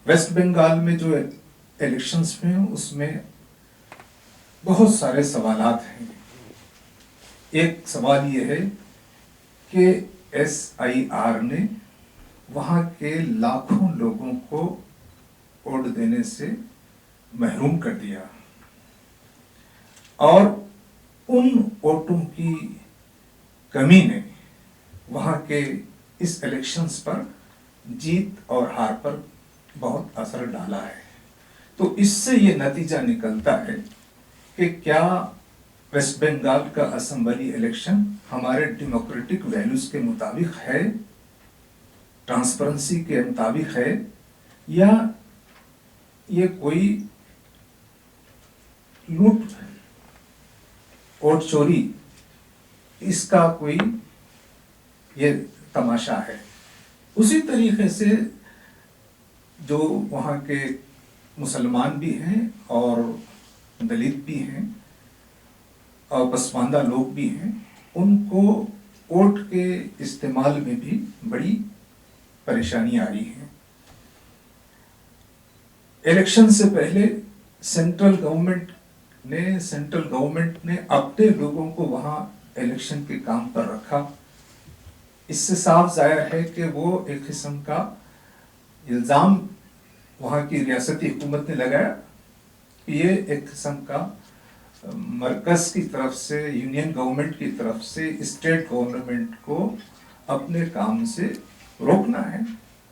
Waste Bengal میں جو elections میں اس میں بہت سارے سوالات ہیں. ایک سوال یہ ہے کہ SIR نے وہاں کے لاکھوں لوگوں کو ووٹ دینے سے محروم کر دیا اور ان ووٹوں کی کمی نے وہاں کے اس الیکشنز پر جیت اور ہار پر بہت اثر ڈالا ہے. تو اس سے یہ نتیجہ نکلتا ہے کہ کیا ویسٹ بنگال کا اسمبلی الیکشن ہمارے ڈیموکریٹک ویلیوز کے مطابق ہے، ٹرانسپیرنسی کے مطابق ہے، یا یہ کوئی لوٹ ووٹ چوری اس کا کوئی یہ تماشا ہے. اسی طریقے سے جو وہاں کے مسلمان بھی ہیں اور دلت بھی ہیں اور پسماندہ لوگ بھی ہیں، ان کو ووٹ کے استعمال میں بھی بڑی پریشانی آ رہی ہے. الیکشن سے پہلے سینٹرل گورنمنٹ نے اپنے لوگوں کو وہاں الیکشن کے کام پر رکھا. اس سے صاف ظاہر ہے کہ وہ ایک قسم کا الزام وہاں کی ریاستی حکومت نے لگایا کہ یہ ایک قسم کا مرکز کی طرف سے، یونین گورنمنٹ کی طرف سے اسٹیٹ گورنمنٹ کو اپنے کام سے روکنا ہے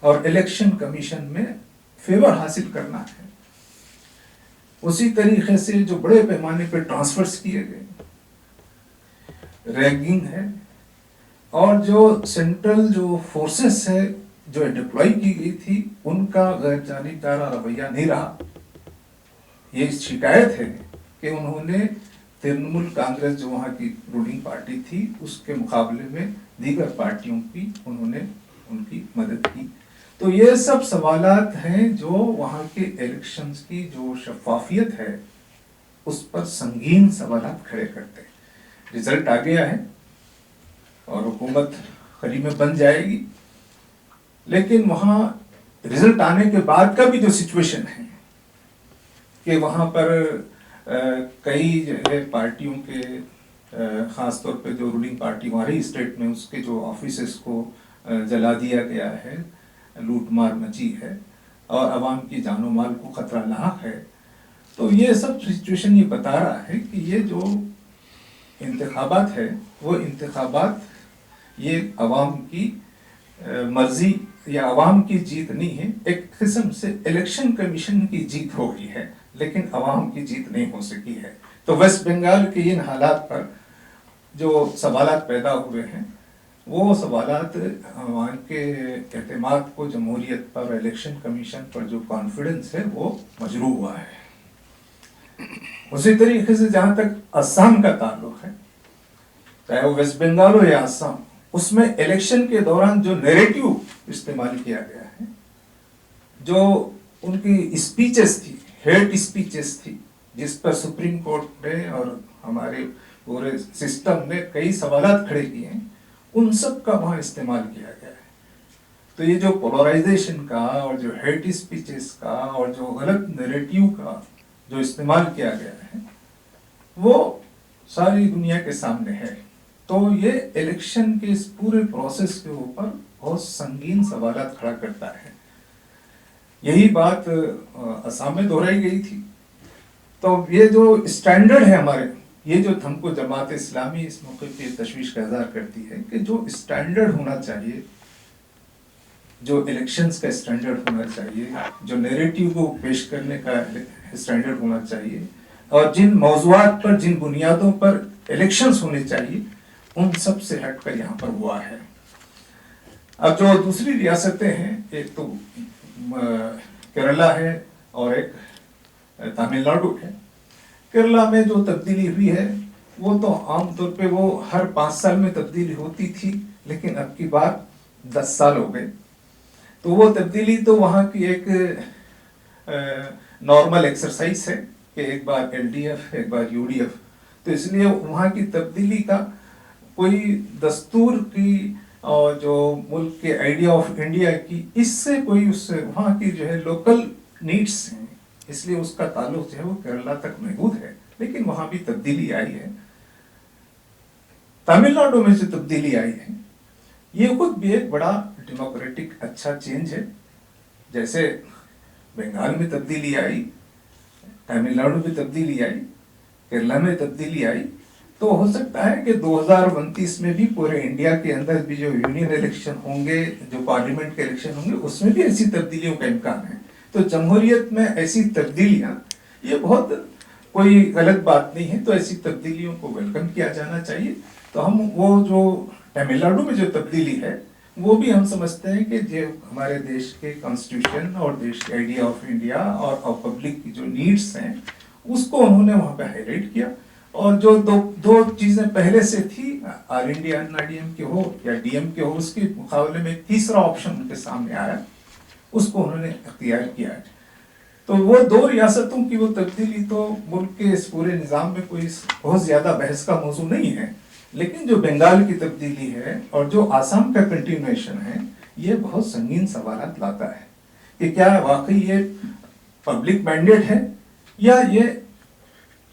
اور الیکشن کمیشن میں فیور حاصل کرنا ہے. اسی طریقے سے جو بڑے پیمانے پہ ٹرانسفرز کیے گئے، ریگنگ ہے، اور جو سینٹرل جو فورسز ہے جو ڈپلائی کی گئی تھی ان کا غیر جانبدارانہ رویہ نہیں رہا. یہ شکایت ہے کہ انہوں نے ترنمول کانگریس جو وہاں کی رولنگ پارٹی تھی اس کے مقابلے میں دیگر پارٹیوں کی انہوں نے ان کی مدد کی. تو یہ سب سوالات ہیں جو وہاں کے الیکشنز کی جو شفافیت ہے اس پر سنگین سوالات کھڑے کرتے ہیں. رزلٹ آ گیا ہے اور حکومت خلی میں بن جائے گی، لیکن وہاں رزلٹ آنے کے بعد کا بھی جو سچویشن ہے کہ وہاں پر کئی جو ہے پارٹیوں کے، خاص طور پہ جو رولنگ پارٹی ہماری اسٹیٹ میں، اس کے جو آفیسز کو جلا دیا گیا ہے، لوٹ مار مچی ہے اور عوام کی جان و مال کو خطرہ لاحق ہے. تو یہ سب سچویشن یہ بتا رہا ہے کہ یہ جو انتخابات ہے وہ انتخابات یہ عوام کی مرضی یا عوام کی جیت نہیں ہے، ایک قسم سے الیکشن کمیشن کی جیت ہو گئی ہے لیکن عوام کی جیت نہیں ہو سکی ہے. تو ویسٹ بنگال کے ان حالات پر جو سوالات پیدا ہوئے ہیں وہ سوالات عوام کے اعتماد کو جمہوریت پر، الیکشن کمیشن پر جو کانفیڈنس ہے وہ مجروح ہوا ہے. اسی طریقے سے جہاں تک آسام کا تعلق ہے، چاہے وہ ویسٹ بنگال ہو یا آسام، اس میں الیکشن کے دوران جو نیریٹو استعمال کیا گیا ہے، جو ان کی اسپیچز تھی، ہیٹ اسپیچز تھی، جس پر سپریم کورٹ نے اور ہمارے پورے سسٹم نے کئی سوالات کھڑے کیے ہیں، ان سب کا وہاں استعمال کیا گیا ہے. تو یہ جو پولرائزیشن کا اور جو ہیٹ اسپیچز کا اور جو غلط نیریٹو کا جو استعمال کیا گیا ہے وہ ساری دنیا کے سامنے ہے. تو یہ الیکشن کے اس پورے پروسیس کے اوپر بہت سنگین سوالات کھڑا کرتا ہے. یہی بات آسام میں دہرائی گئی تھی. تو یہ جو اسٹینڈرڈ ہے ہمارے، یہ جو ہم کو جماعت اسلامی اس موقع پہ تشویش کا اظہار کرتی ہے کہ جو اسٹینڈرڈ ہونا چاہیے، جو الیکشنز کا اسٹینڈرڈ ہونا چاہیے، جو نیریٹو کو پیش کرنے کا اسٹینڈرڈ ہونا چاہیے، اور جن موضوعات پر، جن بنیادوں پر الیکشنز ہونے چاہیے، ان سب سے ہٹ کر یہاں پر ہوا ہے. اب جو دوسری ریاستیں ہیں، ایک تو کیرلا ہے اور ایک تامل ناڈو ہے. کیرلا میں جو تبدیلی ہوئی ہے وہ تو عام طور پہ وہ ہر 5 سال میں تبدیلی ہوتی تھی، لیکن اب کی بار 10 سال ہو گئے. تو وہ تبدیلی تو وہاں کی ایک نارمل ایکسرسائز ہے کہ ایک بار LDF ایک بار UDF. تو اس لیے وہاں کی تبدیلی کا کوئی دستور کی और जो मुल्क के आइडिया ऑफ इंडिया की, इससे कोई उससे वहाँ की जो है लोकल नीड्स हैं, इसलिए उसका ताल्लुक जो है वो केरला तक महदूद है। लेकिन वहाँ भी तब्दीली आई है। तमिलनाडु में जो तब्दीली आई है ये खुद भी एक बड़ा डेमोक्रेटिक अच्छा चेंज है। जैसे बंगाल में तब्दीली आई, तमिलनाडु में तब्दीली आई, केरला में तब्दीली आई, तो हो सकता है कि 2029 में भी पूरे इंडिया के अंदर भी जो यूनियन इलेक्शन होंगे, जो पार्लियामेंट के इलेक्शन होंगे, उसमें भी ऐसी तब्दीलियों का इम्कान है। तो जमहूरियत में ऐसी तब्दीलियां ये बहुत कोई गलत बात नहीं है, तो ऐसी तब्दीलियों को वेलकम किया जाना चाहिए। तो हम वो जो तमिलनाडु में जो तब्दीली है वो भी हम समझते हैं कि जो हमारे देश के कॉन्स्टिट्यूशन और देश के आइडिया ऑफ इंडिया और पब्लिक की जो नीड्स हैं उसको उन्होंने वहाँ पे हाईलाइट किया। और जो दो चीजें पहले से थी, ऑल इंडिया अन्ना के हो या डीएम के हो, उसके मुकाबले में तीसरा ऑप्शन उनके सामने आया, उसको उन्होंने अख्तियार किया है। तो वो दो रियासतों की वो तब्दीली तो मुल्क के इस पूरे निज़ाम में कोई बहुत ज़्यादा बहस का मौजू नहीं है। लेकिन जो बंगाल की तब्दीली है और जो आसाम का कंटिन्यूएशन है, ये बहुत संगीन सवाल लाता है कि क्या वाकई ये पब्लिक मैंडेट है या ये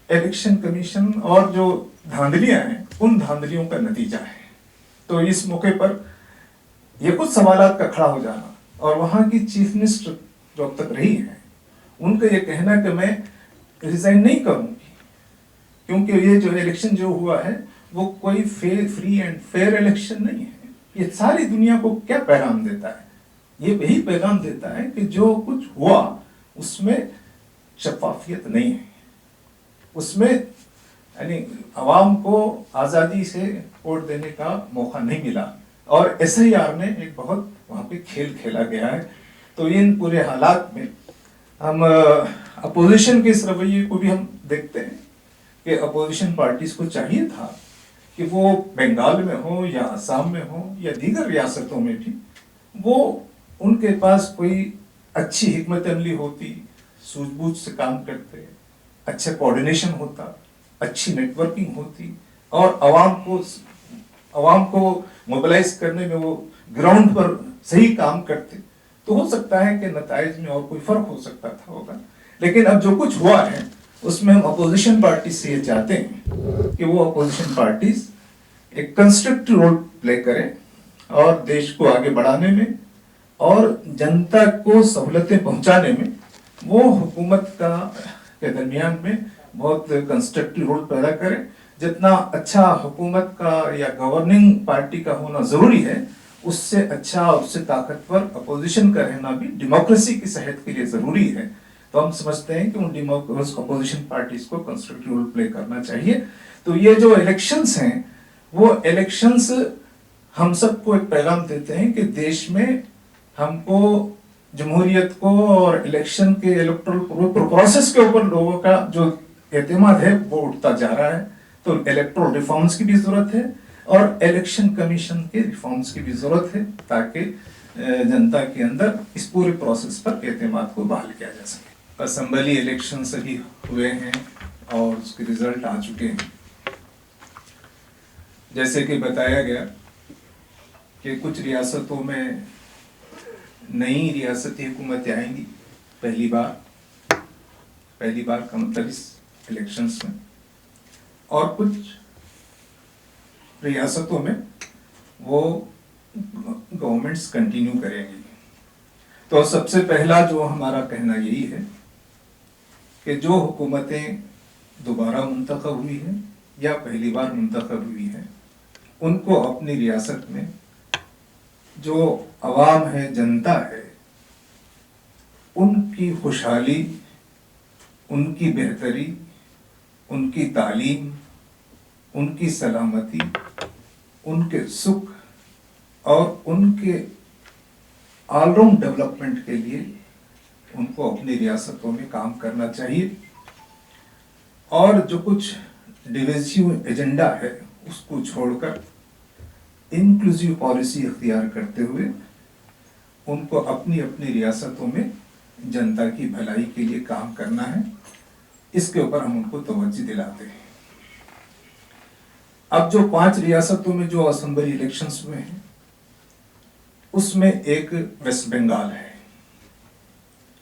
इलेक्शन कमीशन और जो धांधलियां हैं उन धांधलियों का नतीजा है। तो इस मौके पर ये कुछ सवालात का खड़ा हो जाना, और वहाँ की चीफ मिनिस्टर जो अब तक रही है उनका ये कहना कि मैं रिजाइन नहीं करूंगी, क्योंकि ये जो इलेक्शन जो हुआ है वो कोई फ्री एंड फेयर इलेक्शन नहीं है। ये सारी दुनिया को क्या पैगाम देता है? ये वही पैगाम देता है कि जो कुछ हुआ उसमें शफाफियत नहीं है, उसमें यानी अवाम को आज़ादी से वोट देने का मौका नहीं मिला, और SIR ने एक बहुत वहाँ पे खेल खेला गया है। तो इन पूरे हालात में हम अपोजिशन के इस रवैये को भी हम देखते हैं कि अपोजिशन पार्टीज को चाहिए था कि वो बंगाल में हो या असम में हो या दीगर रियासतों में भी वो उनके पास कोई अच्छी हिकमत अमली होती, सूझबूझ से काम करते, अच्छा कोऑर्डिनेशन होता, अच्छी नेटवर्किंग होती, और अवाम को मोबिलाइज करने में वो ग्राउंड पर सही काम करते, तो हो सकता है कि नताइज में और कोई फर्क हो सकता था होगा। लेकिन अब जो कुछ हुआ है उसमें हम अपोजिशन पार्टी से ये चाहते हैं कि वो अपोजिशन पार्टीज एक कंस्ट्रक्टिव रोल प्ले करें और देश को आगे बढ़ाने में और जनता को सहूलतें पहुंचाने में वो हुकूमत के दरमियान में बहुत कंस्ट्रक्टिव रोल पैदा करें। जितना अच्छा हुकूमत का या गवर्निंग पार्टी का होना जरूरी है, उससे अच्छा, उससे ताकतवर अपोजिशन का रहना भी डेमोक्रेसी की सेहत के लिए जरूरी है। तो हम समझते हैं कि उन अपोजिशन पार्टीज को कंस्ट्रक्टिव रोल प्ले करना चाहिए। तो ये जो इलेक्शंस हैं वो इलेक्शंस हम सबको एक पैगाम देते हैं कि देश में हमको जमहूरियत को और इलेक्शन के इलेक्टोरल प्रोसेस के ऊपर लोगों का जो एतमाद है वो उठता जा रहा है। तो इलेक्टोरल रिफॉर्म्स की भी जरूरत है और इलेक्शन कमीशन के रिफॉर्म्स की भी जरूरत है, ताकि जनता के अंदर इस पूरे प्रोसेस पर एतमाद को बहाल किया जा सके। असेंबली इलेक्शन सभी हुए हैं और उसके रिजल्ट आ चुके हैं। जैसे कि बताया गया कि कुछ रियासतों में नई रियासती हुकूमतें आएंगी पहली बार का मतलब इस इलेक्शंस में, और कुछ रियासतों में वो गवर्नमेंट्स कंटिन्यू करेंगी। तो सबसे पहला जो हमारा कहना यही है कि जो हुकूमतें दोबारा मुंतखब हुई हैं या पहली बार मुंतखब हुई हैं, उनको अपनी रियासत में जो अवाम है, जनता है, उनकी खुशहाली, उनकी बेहतरी, उनकी तालीम, उनकी सलामती, उनके सुख और उनके ऑलराउंड डेवलपमेंट के लिए उनको अपनी रियासतों में काम करना चाहिए। और जो कुछ डिविजिव एजेंडा है उसको छोड़कर इंक्लूसिव पॉलिसी इख्तियार करते हुए उनको अपनी अपनी रियासतों में जनता की भलाई के लिए काम करना है। इसके ऊपर हम उनको तवज्जो दिलाते हैं। अब जो 5 रियासतों में जो असेंबली इलेक्शंस हुए हैं اس میں ایک ویسٹ بنگال ہے.